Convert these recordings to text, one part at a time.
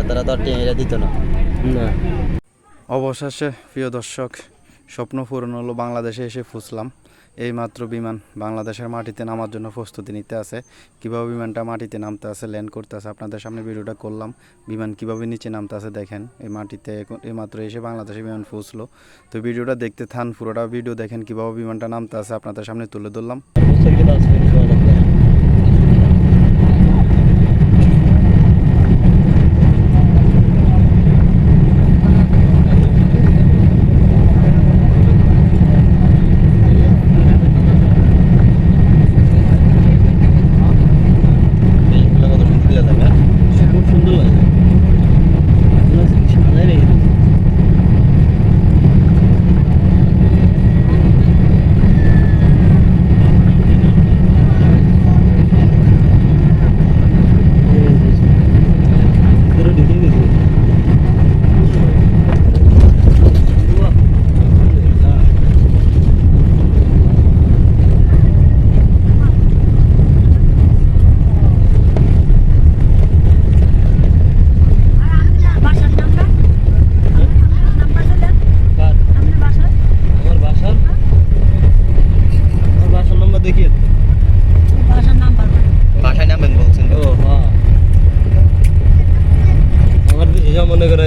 তারা তো আর টেনে দিত না। অবশেষে প্রিয় দর্শক, স্বপ্ন পূরণ হলো। বাংলাদেশে এসে পৌঁছলাম। এইমাত্র বিমান বাংলাদেশের মাটিতে নামার জন্য প্রস্তুতি নিতে আছে। কীভাবে বিমানটা মাটিতে নামতে আছে, ল্যান্ড করতে আছে, আপনাদের সামনে ভিডিওটা করলাম। বিমান কীভাবে নিচে নামতে আছে দেখেন। এই মাটিতে এইমাত্র এসে বাংলাদেশে বিমান পৌঁছলো। তো ভিডিওটা দেখতে থান, পুরোটা ভিডিও দেখেন কীভাবে বিমানটা নামতে আছে আপনাদের সামনে তুলে ধরলাম। মনে করে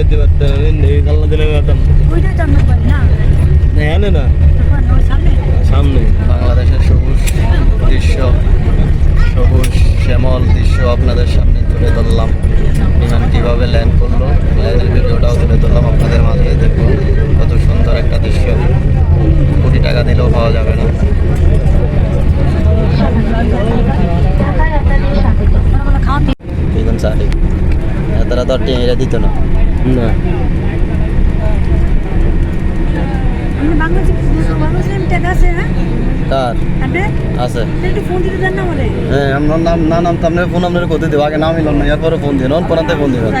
সামনে বাংলাদেশের সবুজ দৃশ্য, সবুজ শ্যামল দৃশ্য আপনাদের সামনে তুলে ধরলাম। বিমান কীভাবে ল্যান্ড করলো, ল্যান্ডের ভিডিওটাও তুলে ধরলাম আপনাদের মাঝে। দেখুন কত সুন্দর একটা দৃশ্য, কোটি টাকা দিলেও পাওয়া যাবে না। তারা তো আর টেনে দিত না। কার আছে? হ্যাঁ, আপনার নাম না নাম তো আপনার ফোন আপনার কোথায় দেবো, আগে নাম এলাম না, এরপরে ফোন দিন, পরাতে ফোন দিবেন।